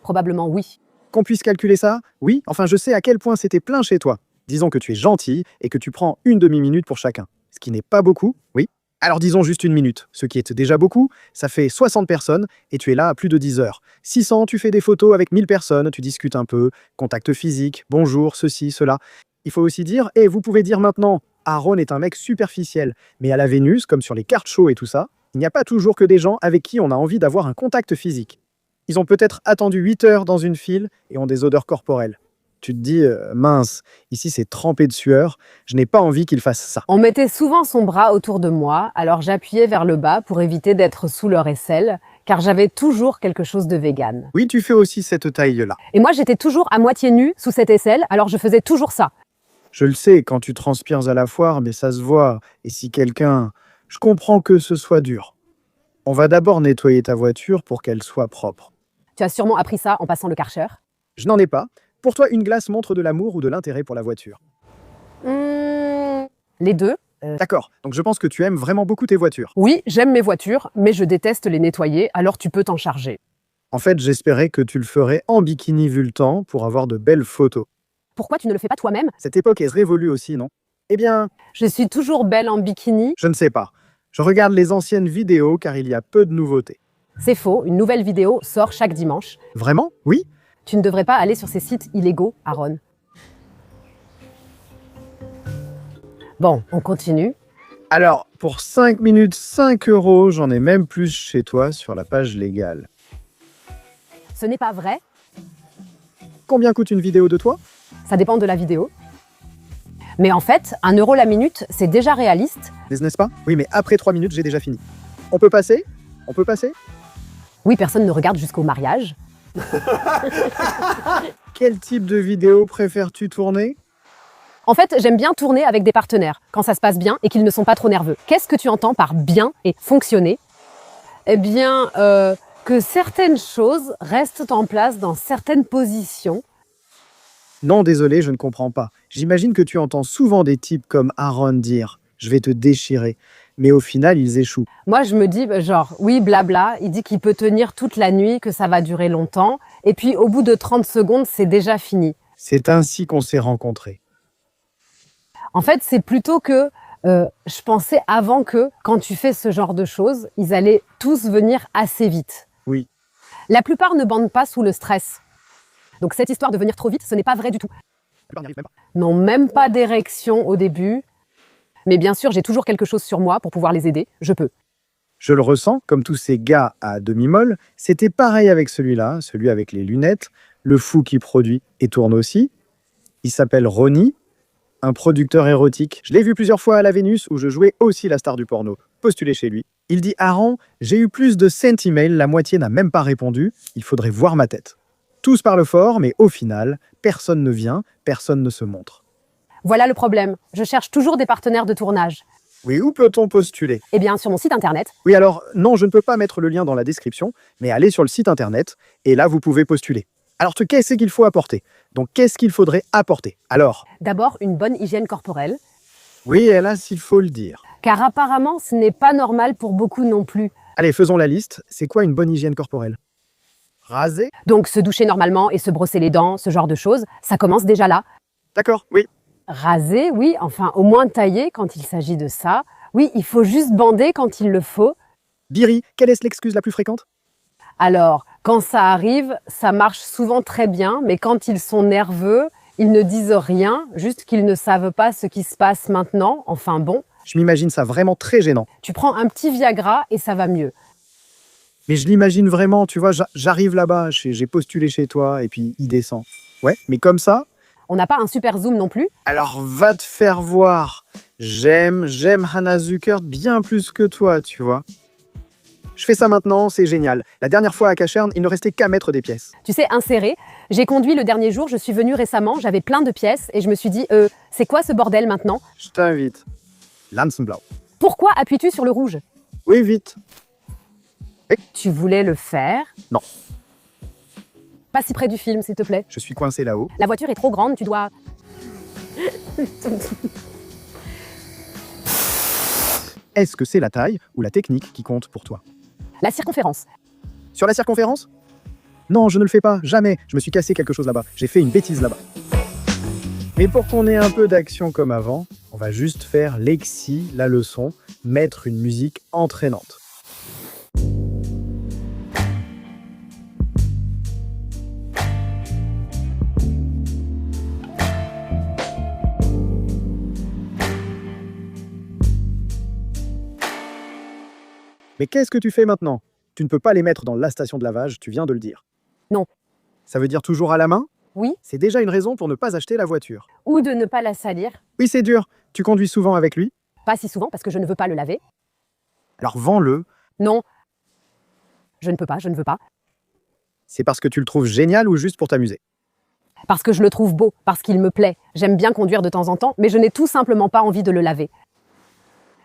Probablement oui. Qu'on puisse calculer ça? Oui, enfin je sais à quel point c'était plein chez toi. Disons que tu es gentil et que tu prends une demi-minute pour chacun. Ce qui n'est pas beaucoup, oui. Alors disons juste une minute, ce qui est déjà beaucoup, ça fait 60 personnes et tu es là à plus de 10 heures. 600, tu fais des photos avec 1000 personnes, tu discutes un peu, contact physique, bonjour, ceci, cela. Il faut aussi dire, et vous pouvez dire maintenant, Aaron est un mec superficiel, mais à la Vénus, comme sur les cartes show et tout ça, il n'y a pas toujours que des gens avec qui on a envie d'avoir un contact physique. Ils ont peut-être attendu 8 heures dans une file et ont des odeurs corporelles. Tu te dis, mince, ici c'est trempé de sueur, je n'ai pas envie qu'il fasse ça. On mettait souvent son bras autour de moi, alors j'appuyais vers le bas pour éviter d'être sous leur aisselle, car j'avais toujours quelque chose de vegan. Oui, tu fais aussi cette taille-là. Et moi j'étais toujours à moitié nue sous cette aisselle, alors je faisais toujours ça. Je le sais, quand tu transpires à la foire, mais ça se voit. Et si quelqu'un... Je comprends que ce soit dur. On va d'abord nettoyer ta voiture pour qu'elle soit propre. Tu as sûrement appris ça en passant le Karcher. Je n'en ai pas. Pour toi, une glace montre de l'amour ou de l'intérêt pour la voiture? Les deux. D'accord, donc je pense que tu aimes vraiment beaucoup tes voitures. Oui, j'aime mes voitures, mais je déteste les nettoyer, alors tu peux t'en charger. En fait, j'espérais que tu le ferais en bikini vu le temps pour avoir de belles photos. Pourquoi tu ne le fais pas toi-même? Cette époque est révolue aussi, non? Eh bien, Je suis toujours belle en bikini. je ne sais pas. Je regarde les anciennes vidéos car il y a peu de nouveautés. C'est faux, une nouvelle vidéo sort chaque dimanche. Vraiment? Oui? Tu ne devrais pas aller sur ces sites illégaux, Aaron. Bon, on continue. Alors, pour 5 minutes, 5 €, j'en ai même plus chez toi sur la page légale. Ce n'est pas vrai, Combien coûte une vidéo de toi? ça dépend de la vidéo. Mais en fait, 1 € la minute, c'est déjà réaliste. N'est-ce pas? Oui, mais après 3 minutes, j'ai déjà fini. On peut passer? On peut passer? Oui, personne ne regarde jusqu'au mariage. Quel type de vidéo préfères-tu tourner? En fait, j'aime bien tourner avec des partenaires, quand ça se passe bien et qu'ils ne sont pas trop nerveux. Qu'est-ce que tu entends par bien et fonctionner? Eh bien, que certaines choses restent en place dans certaines positions. Non, désolé, je ne comprends pas. J'imagine que tu entends souvent des types comme Aaron dire « je vais te déchirer », mais au final, ils échouent. Moi, je me dis, genre, oui, blabla, il dit qu'il peut tenir toute la nuit, que ça va durer longtemps, et puis au bout de 30 secondes, c'est déjà fini. C'est ainsi qu'on s'est rencontrés. En fait, c'est plutôt que Je pensais avant que, quand tu fais ce genre de choses, ils allaient tous venir assez vite. Oui. La plupart ne bandent pas sous le stress. Donc cette histoire de venir trop vite, ce n'est pas vrai du tout. La plupart n'y arrivent même pas. Non, même pas d'érection au début. Mais bien sûr, j'ai toujours quelque chose sur moi pour pouvoir les aider. Je peux. Je le ressens, comme tous ces gars à demi-molle, c'était pareil avec celui-là, celui avec les lunettes, le fou qui produit et tourne aussi. Il s'appelle Ronnie, un producteur érotique. Je l'ai vu plusieurs fois à la Vénus où je jouais aussi la star du porno, postulé chez lui. Il dit « Aaron, j'ai eu plus de 100 emails, la moitié n'a même pas répondu, il faudrait voir ma tête. » Tous parlent fort, mais au final, personne ne vient, personne ne se montre. Voilà le problème. Je cherche toujours des partenaires de tournage. Oui, où peut-on postuler? Eh bien, sur mon site internet. Oui, alors, non, je ne peux pas mettre le lien dans la description, mais allez sur le site internet, et là, vous pouvez postuler. Alors, qu'est-ce qu'il faut apporter? Donc, qu'est-ce qu'il faudrait apporter? Alors, D'abord, une bonne hygiène corporelle. oui, hélas, il faut le dire. Car apparemment, ce n'est pas normal pour beaucoup non plus. Allez, faisons la liste. C'est quoi une bonne hygiène corporelle? Raser? Donc, se doucher normalement et se brosser les dents, ce genre de choses, ça commence déjà là. D'accord, oui. Raser, oui, enfin, au moins tailler quand il s'agit de ça. Oui, il faut juste bander quand il le faut. Biri, quelle est l'excuse la plus fréquente? Alors, quand ça arrive, ça marche souvent très bien, mais quand ils sont nerveux, ils ne disent rien, juste qu'ils ne savent pas ce qui se passe maintenant. Enfin bon, Je m'imagine ça vraiment très gênant. tu prends un petit Viagra et ça va mieux. Mais je l'imagine vraiment, tu vois, j'arrive là-bas, j'ai postulé chez toi, et puis il descend. Ouais, mais comme ça, On n'a pas un super zoom non plus. alors va te faire voir. J'aime Hannah Zucker bien plus que toi, tu vois. Je fais ça maintenant, c'est génial. La dernière fois à Cacherne, il ne restait qu'à mettre des pièces. Tu sais, insérer. J'ai conduit le dernier jour, je suis venue récemment, j'avais plein de pièces et je me suis dit, c'est quoi ce bordel maintenant? Je t'invite. Lanzenblau. Pourquoi appuies-tu sur le rouge? Oui, vite. Tu voulais le faire? Non. Pas si près du film, s'il te plaît. Je suis coincé là-haut. La voiture est trop grande, tu dois... Est-ce que c'est la taille ou la technique qui compte pour toi? La circonférence. Sur la circonférence? Non, je ne le fais pas, jamais. Je me suis cassé quelque chose là-bas. J'ai fait une bêtise là-bas. Mais pour qu'on ait un peu d'action comme avant, on va juste faire Lexi, la leçon, mettre une musique entraînante. Mais qu'est-ce que tu fais maintenant? Tu ne peux pas les mettre dans la station de lavage, tu viens de le dire. Non. Ça veut dire toujours à la main? Oui. C'est déjà une raison pour ne pas acheter la voiture. Ou de ne pas la salir. Oui, c'est dur. Tu conduis souvent avec lui? Pas si souvent parce que je ne veux pas le laver. Alors vends-le. Non. Je ne peux pas, je ne veux pas. C'est parce que tu le trouves génial ou juste pour t'amuser? Parce que je le trouve beau, parce qu'il me plaît. J'aime bien conduire de temps en temps, mais je n'ai tout simplement pas envie de le laver.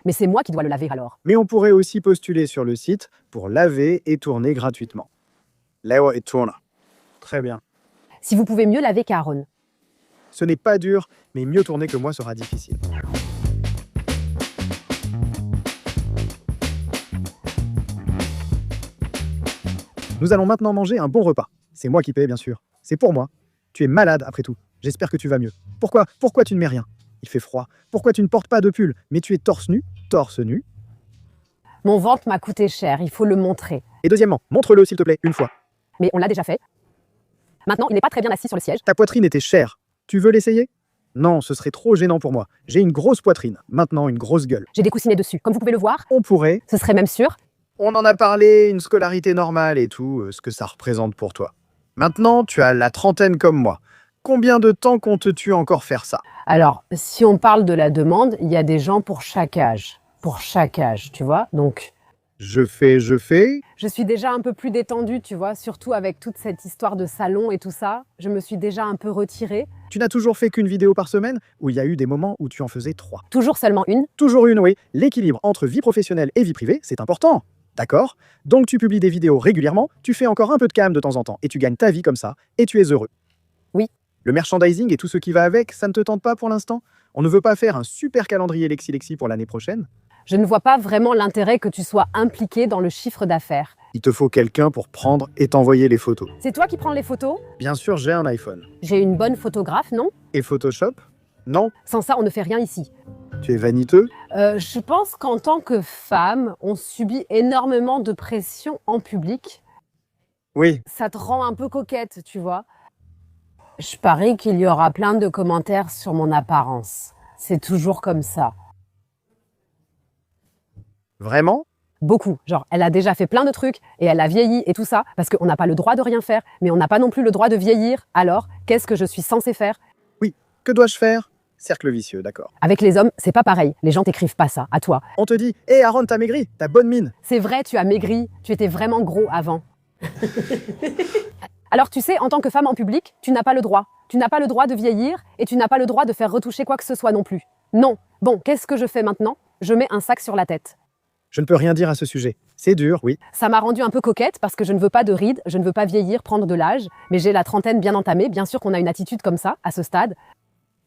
Mais c'est moi qui dois le laver alors. Mais on pourrait aussi postuler sur le site pour laver et tourner gratuitement. Leo et tourne. Très bien. Si vous pouvez mieux laver qu'Aaron. Ce n'est pas dur, mais mieux tourner que moi sera difficile. Nous allons maintenant manger un bon repas. C'est moi qui paie, bien sûr. C'est pour moi. Tu es malade après tout. J'espère que tu vas mieux. Pourquoi tu ne mets rien? Il fait froid. Pourquoi tu ne portes pas de pull? Mais tu es torse nu. Torse nu. Mon ventre m'a coûté cher, il faut le montrer. Et deuxièmement, montre-le s'il te plaît, une fois. Mais on l'a déjà fait. Maintenant, il n'est pas très bien assis sur le siège. Ta poitrine était chère. Tu veux l'essayer? Non, ce serait trop gênant pour moi. J'ai une grosse poitrine. Maintenant, une grosse gueule. J'ai des coussinets dessus. Comme vous pouvez le voir, On pourrait. ce serait même sûr. On en a parlé, une scolarité normale et tout, ce que ça représente pour toi. Maintenant, tu as la trentaine comme moi. Combien de temps comptes-tu encore faire ça? Alors, si on parle de la demande, il y a des gens pour chaque âge. Pour chaque âge, tu vois. Donc, Je fais. je suis déjà un peu plus détendue, tu vois. Surtout avec toute cette histoire de salon et tout ça. Je me suis déjà un peu retirée. Tu n'as toujours fait qu'une vidéo par semaine ou il y a eu des moments où tu en faisais 3? Toujours seulement une. Toujours une, oui. L'équilibre entre vie professionnelle et vie privée, c'est important. D'accord? Donc tu publies des vidéos régulièrement, tu fais encore un peu de cam de temps en temps et tu gagnes ta vie comme ça et tu es heureux. Oui. Le merchandising et tout ce qui va avec, ça ne te tente pas pour l'instant? On ne veut pas faire un super calendrier Lexi pour l'année prochaine? Je ne vois pas vraiment l'intérêt que tu sois impliqué dans le chiffre d'affaires. Il te faut quelqu'un pour prendre et t'envoyer les photos. C'est toi qui prends les photos? Bien sûr, j'ai un iPhone. J'ai une bonne photographe, non? Et Photoshop? Non. Sans ça, on ne fait rien ici. Tu es vaniteux? Je pense qu'en tant que femme, on subit énormément de pression en public. Oui. Ça te rend un peu coquette, tu vois. Je parie qu'il y aura plein de commentaires sur mon apparence. C'est toujours comme ça. Vraiment? Beaucoup. Genre, elle a déjà fait plein de trucs et elle a vieilli et tout ça, parce qu'on n'a pas le droit de rien faire, mais on n'a pas non plus le droit de vieillir. Alors, qu'est-ce que je suis censée faire? Oui. Que dois-je faire? Cercle vicieux, d'accord. Avec les hommes, c'est pas pareil. Les gens t'écrivent pas ça, à toi. On te dit « Hé Aaron, t'as maigri, t'as bonne mine !» C'est vrai, tu as maigri, tu étais vraiment gros avant. Alors tu sais, en tant que femme en public, tu n'as pas le droit. Tu n'as pas le droit de vieillir et tu n'as pas le droit de faire retoucher quoi que ce soit non plus. Non. Bon, qu'est-ce que je fais maintenant? Je mets un sac sur la tête. Je ne peux rien dire à ce sujet. C'est dur, oui. Ça m'a rendue un peu coquette parce que je ne veux pas de rides, je ne veux pas vieillir, prendre de l'âge, mais j'ai la trentaine bien entamée. Bien sûr qu'on a une attitude comme ça, à ce stade.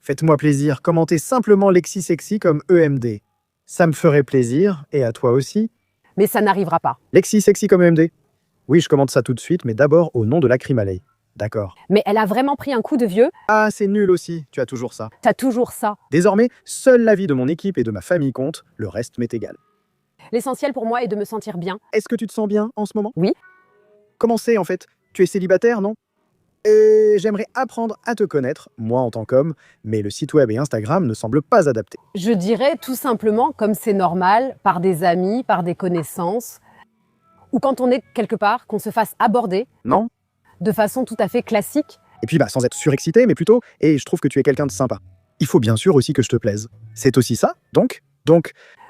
Faites-moi plaisir, commentez simplement Lexi Sexy comme EMD. Ça me ferait plaisir, et à toi aussi. Mais ça n'arrivera pas. Lexi Sexy comme EMD. Oui, je commente ça tout de suite, mais d'abord au nom de la Crimalay. D'accord. Mais elle a vraiment pris un coup de vieux. Ah, c'est nul aussi, tu as toujours ça. T'as toujours ça. Désormais, seule la vie de mon équipe et de ma famille compte, le reste m'est égal. L'essentiel pour moi est de me sentir bien. Est-ce que tu te sens bien en ce moment? Oui. Comment c'est en fait? Tu es célibataire, non? J'aimerais apprendre à te connaître, moi en tant qu'homme, mais le site web et Instagram ne semblent pas adaptés. Je dirais tout simplement, comme c'est normal, par des amis, par des connaissances, ou quand on est quelque part, qu'on se fasse aborder Non? de façon tout à fait classique. Et puis sans être surexcité, mais plutôt, et je trouve que tu es quelqu'un de sympa. Il faut bien sûr aussi que je te plaise. C'est aussi ça, donc?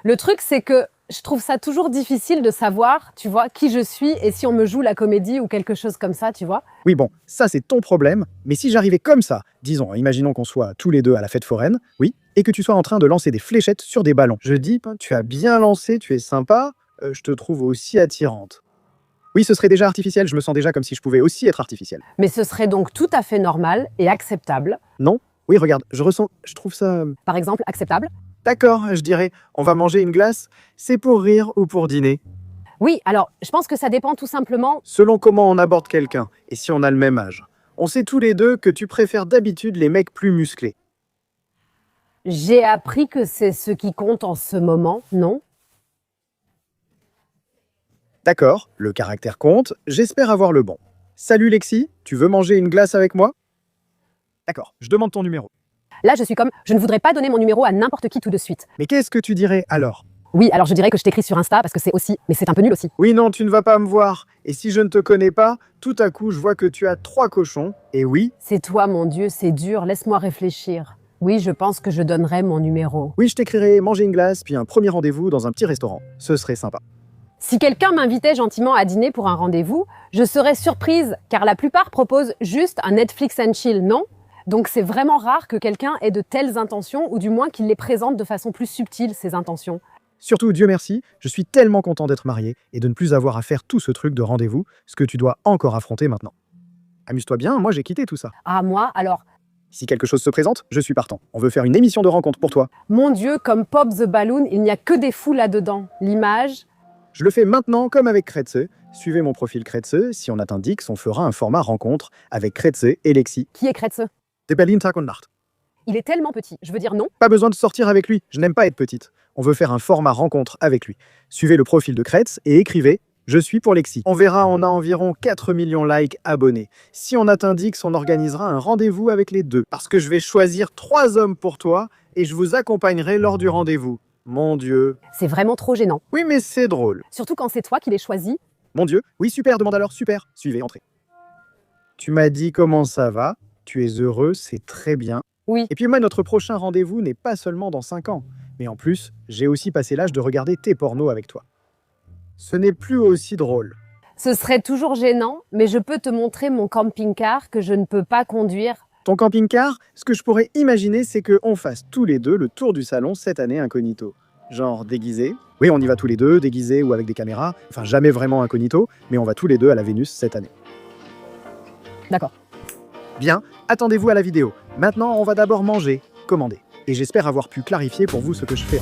Le truc, c'est que je trouve ça toujours difficile de savoir, tu vois, qui je suis et si on me joue la comédie ou quelque chose comme ça, tu vois. Oui bon, ça c'est ton problème, mais si j'arrivais comme ça, disons, imaginons qu'on soit tous les deux à la fête foraine, oui, et que tu sois en train de lancer des fléchettes sur des ballons. Je dis, tu as bien lancé, tu es sympa, je te trouve aussi attirante. Oui, ce serait déjà artificiel, je me sens déjà comme si je pouvais aussi être artificiel. Mais ce serait donc tout à fait normal et acceptable. Non? Oui, regarde, je trouve ça... Par exemple, acceptable. D'accord, je dirais, on va manger une glace, c'est pour rire ou pour dîner? Oui, alors, je pense que ça dépend tout simplement. Selon comment on aborde quelqu'un, et si on a le même âge. On sait tous les deux que tu préfères d'habitude les mecs plus musclés. J'ai appris que c'est ce qui compte en ce moment, non? D'accord, le caractère compte, j'espère avoir le bon. Salut Lexi, tu veux manger une glace avec moi? D'accord, je demande ton numéro. Là, je suis comme, je ne voudrais pas donner mon numéro à n'importe qui tout de suite. Mais qu'est-ce que tu dirais alors? Oui, alors je dirais que je t'écris sur Insta parce que c'est aussi, mais c'est un peu nul aussi. Oui, non, tu ne vas pas me voir. Et si je ne te connais pas, tout à coup, je vois que tu as 3 cochons. Et oui, C'est toi, mon Dieu, c'est dur, laisse-moi réfléchir. Oui, je pense que je donnerai mon numéro. oui, je t'écrirai manger une glace, puis un premier rendez-vous dans un petit restaurant. Ce serait sympa. Si quelqu'un m'invitait gentiment à dîner pour un rendez-vous, je serais surprise, car la plupart proposent juste un Netflix and chill, non? Donc c'est vraiment rare que quelqu'un ait de telles intentions, ou du moins qu'il les présente de façon plus subtile, ces intentions. Surtout, Dieu merci, je suis tellement content d'être marié et de ne plus avoir à faire tout ce truc de rendez-vous, ce que tu dois encore affronter maintenant. Amuse-toi bien, moi j'ai quitté tout ça. Ah, moi, alors, Si quelque chose se présente, je suis partant. On veut faire une émission de rencontre pour toi. mon Dieu, comme Pop the Balloon, il n'y a que des fous là-dedans. L'image, Je le fais maintenant comme avec Kretze. Suivez mon profil Kretze, si on atteint Dix, on fera un format rencontre avec Kretze et Lexi. qui est Kretze? De Berlin Tag und Nacht. Il est tellement petit, je veux dire non. Pas besoin de sortir avec lui, je n'aime pas être petite. On veut faire un format rencontre avec lui. Suivez le profil de Kretz et écrivez « Je suis pour Lexi ». On verra, on a environ 4 millions likes abonnés. Si on atteint Dix, on organisera un rendez-vous avec les deux. Parce que je vais choisir 3 hommes pour toi et je vous accompagnerai lors du rendez-vous. Mon Dieu. C'est vraiment trop gênant. Oui, mais c'est drôle. Surtout quand c'est toi qui l'ai choisi. Mon Dieu. Oui, super, demande alors, super. Suivez, entrez. Tu m'as dit comment ça va. Tu es heureux, c'est très bien. Oui. Et puis moi, notre prochain rendez-vous n'est pas seulement dans 5 ans. Mais en plus, j'ai aussi passé l'âge de regarder tes pornos avec toi. Ce n'est plus aussi drôle. Ce serait toujours gênant, mais je peux te montrer mon camping-car que je ne peux pas conduire. Ton camping-car, ce que je pourrais imaginer, c'est qu'on fasse tous les deux le tour du salon cette année incognito. Genre déguisé. Oui, on y va tous les deux, déguisés ou avec des caméras. Enfin, jamais vraiment incognito, mais on va tous les deux à la Vénus cette année. D'accord. Bien, attendez-vous à la vidéo. Maintenant, on va d'abord manger, commander. Et j'espère avoir pu clarifier pour vous ce que je fais.